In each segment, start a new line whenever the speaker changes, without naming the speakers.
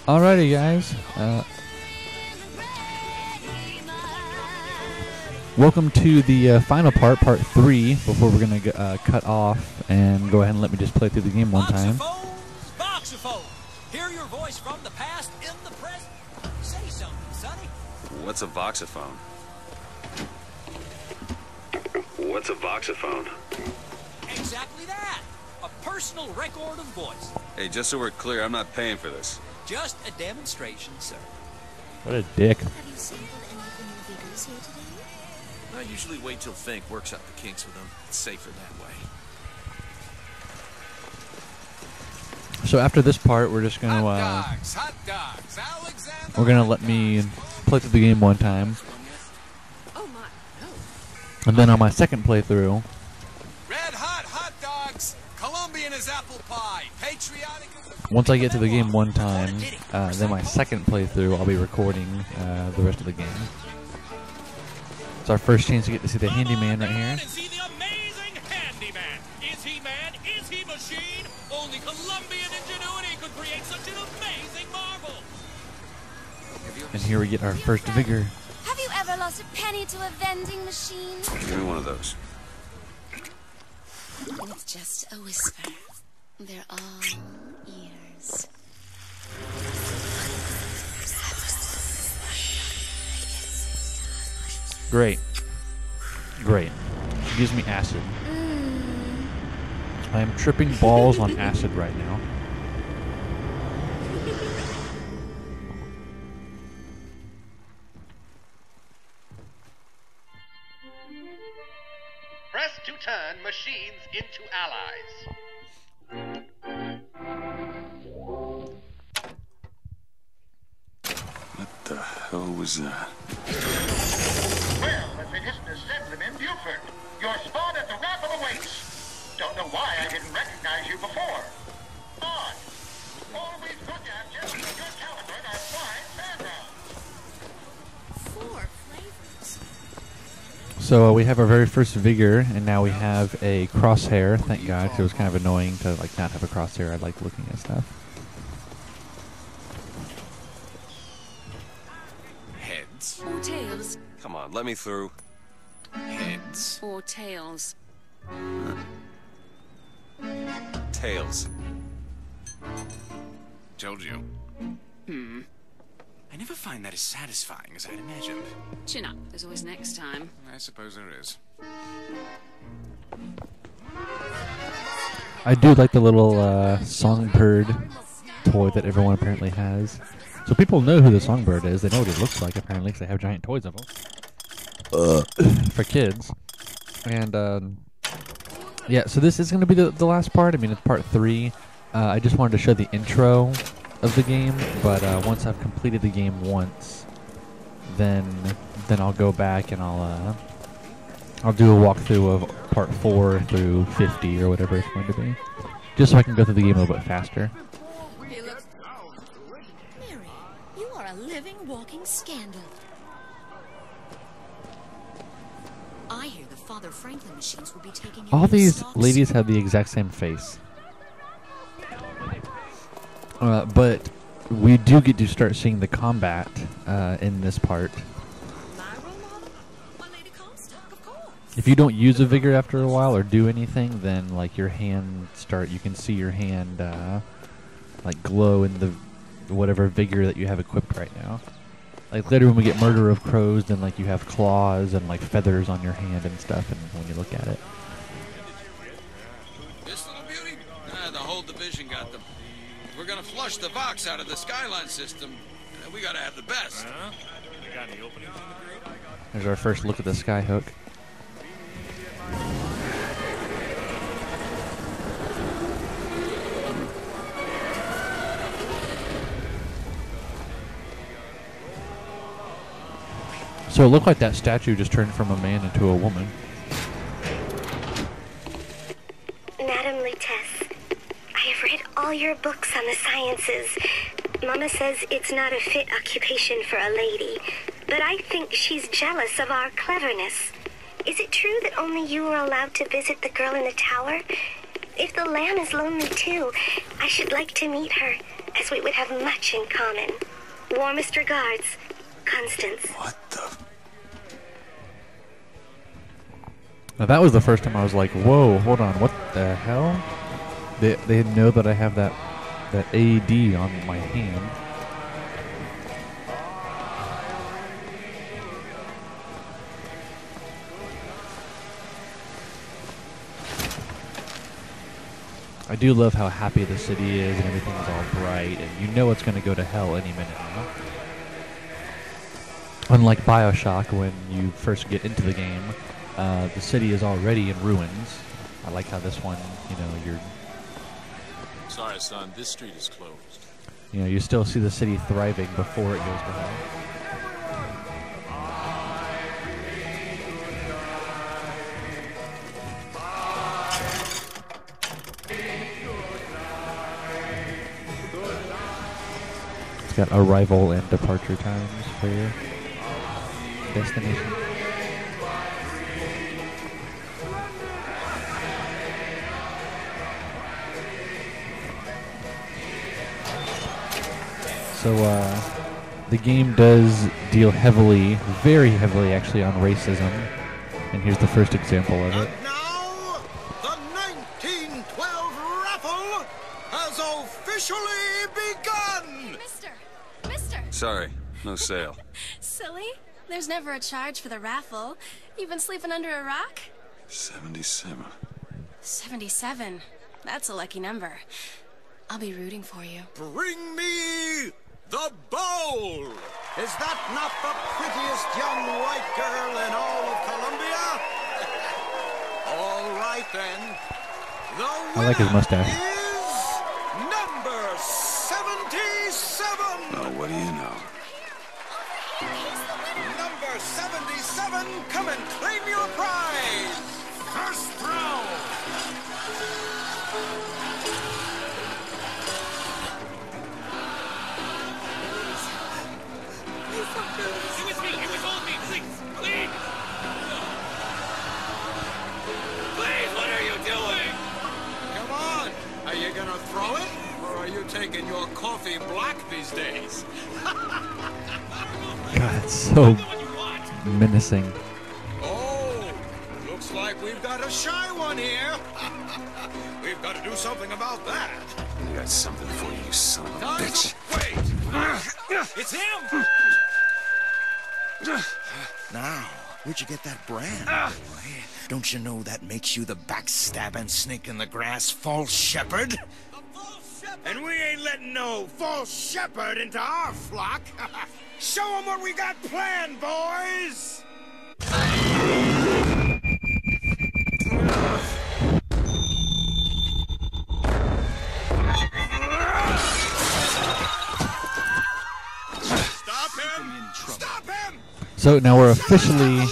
Alrighty, guys. Welcome to the final part, part 3, before we're going to cut off and go ahead and let me just play through the game one time.
Voxophone! Hear your voice from the past in the present. Say something, Sonny.
What's a voxophone? What's a voxophone?
Exactly that. A personal record of voice.
Hey, just so we're clear, I'm not paying for this.
Just a demonstration, sir.
What a dick.
Have you sampled any of the new vigors here today?
I usually wait till Fink works out the kinks with them. It's safer that way.
So after this part, we're just going to we're going to let me play through the game one time.
Oh my, no.
And then on my second playthrough,
Red hot dogs. Colombian as apple pie. Patriotic.
once I get to the game one time, then my second playthrough, I'll be recording the rest of the game. It's our first chance to get to see the handyman right here.
See the amazing handyman. Is he man? Is he machine? Only Colombian ingenuity could create such an amazing marvel.
And here we get our first vigor.
Have you ever lost a penny to a vending machine?
Give me one of those.
It's just a whisper. They're all ears.
Great. Great. It gives me acid. I am tripping balls on acid right now.
Press to turn machines into allies.
What the hell was that?
Well, if it isn't Assemblyman Buford, your spawn at the raffle awaits. Don't know why I didn't recognize you before. Odd. Always look at just as your caliber and our fine fairgrounds.
4 flavors.
So we have our very first vigor, and now we have a crosshair. Thank God, 'cause it was kind of annoying to like not have a crosshair. I like looking at stuff.
Heads.
Or tails.
Come on, let me through.
Heads.
Or tails.
Tails.
Told you. I never find that as satisfying as I'd imagined.
Chin up. There's always next time.
I suppose there is.
I do like the little songbird toy that everyone apparently has. So people know who the songbird is. They know what it looks like, apparently, because they have giant toys of them. For kids. And, yeah, so this is going to be the last part. I mean, it's part 3. I just wanted to show the intro of the game, but once I've completed the game once, then I'll go back and I'll do a walkthrough of part 4 through 50 or whatever it's going to be, just so I can go through the game a little bit faster.
Mary, you are a living, walking scandal. I hear the Father Franklin machines will be taking your
All
new
these
stocks.
ladies have the exact same face. But we do get to start seeing the combat in this part.
My role model? My Lady Comstock, of course.
If you don't use a vigor after a while or do anything, then like your hand you can see your hand like glow in the whatever vigor that you have equipped right now. Like later when we get Murder of Crows, then like you have claws and like feathers on your hand and stuff, and when you look at it.
This little beauty? The whole division got them. We're gonna flush the Vox out of the Skyline system. We gotta have the best.
They got any openings in the group?
There's our first look at the Skyhook. So it looked like that statue just turned from a man into a woman.
Madam Lutece, I have read all your books on the sciences. Mama says it's not a fit occupation for a lady, but I think she's jealous of our cleverness. Is it true that only you were allowed to visit the girl in the tower? If the lamb is lonely too, I should like to meet her. as we would have much in common. Warmest regards, Constance.
What the?
Now that was the first time I was like, whoa, hold on, what the hell? They know that I have that AED on my hand. I do love how happy the city is and everything's all bright, and you know it's going to go to hell any minute now. Unlike Bioshock, when you first get into the game, the city is already in ruins. I like how this one, you're...
Sorry, son, this street is closed.
You still see the city thriving before it goes to hell. It's got arrival and departure times for your destination. So, the game does deal heavily, very heavily actually, on racism. And here's the first example of it.
And now, the 1912 raffle has officially begun!
Mister!
Sorry, no sale.
Silly. There's never a charge for the raffle. You've been sleeping under a rock?
77.
77. That's a lucky number. I'll be rooting for you.
Bring me the bowl! Is that not the prettiest young white girl in all of Columbia? All right then. The
I like his mustache.
is number 77!
Oh, what do you know?
Number 77, come and claim your prize! First round!
It was me. It was all me. Please. Please. Please, what are you doing?
Come on! Are you gonna throw it? Or are you taking your coffee black these days?
God, it's so menacing.
Oh, looks like we've got a shy one here. We've got to do something about that.
I got something for you, you son of a
Time
bitch.
to wait. It's him.
Now, where'd you get that brand, boy? Don't you know that makes you the backstabbing snake in the grass false shepherd?
The false shepherd.
And we ain't letting no false shepherd into our flock. Show 'em what we got planned, boys!
Stop him! Stop him!
So now we're officially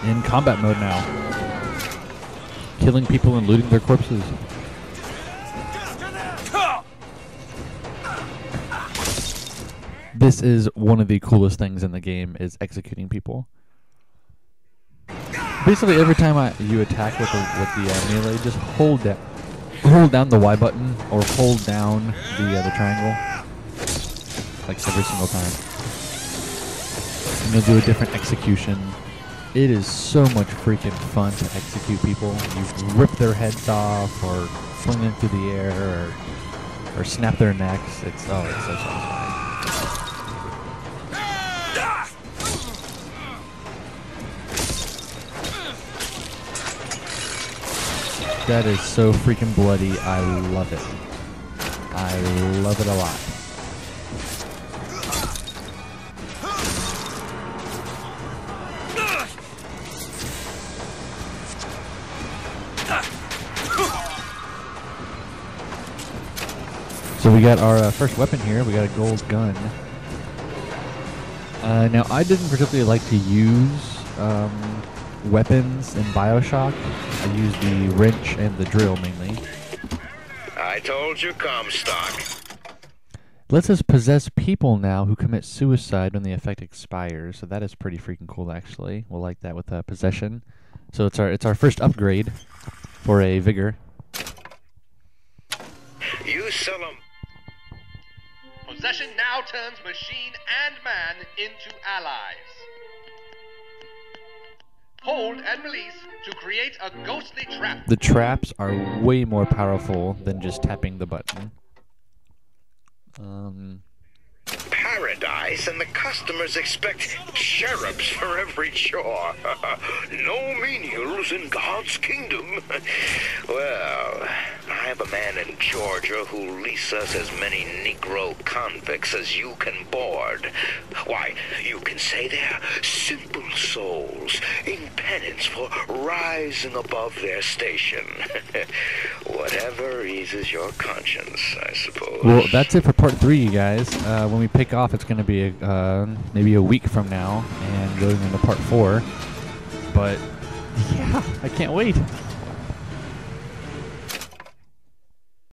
in combat mode now. Killing people and looting their corpses. This is one of the coolest things in the game, is executing people. Basically, every time you attack with the melee, just hold down the Y button or hold down the triangle, like every single time. And you'll do a different execution. It is so much freaking fun to execute people. You rip their heads off, or fling them through the air, or snap their necks. It's so satisfying. That is so freaking bloody. I love it. I love it a lot. So we got our first weapon here. We got a gold gun. Now, I didn't particularly like to use weapons in Bioshock. I used the wrench and the drill mainly.
I told you, Comstock.
Lets us possess people now who commit suicide when the effect expires. So that is pretty freaking cool, actually. We'll like that with possession. So it's our first upgrade for a vigor.
You sell them.
Possession now turns machine and man into allies. Hold and release to create a ghostly trap.
The traps are way more powerful than just tapping the button.
Paradise, and the customers expect cherubs for every chore. No menials in God's kingdom. Well, I have a man in Georgia who'll lease us as many Negro convicts as you can board. Why, you can say they're simple souls in penance for rising above their station. Whatever eases your conscience, I suppose.
Well, that's it for part 3, you guys. When we pick off, it's going to be maybe a week from now and going into part 4. But yeah, I can't wait.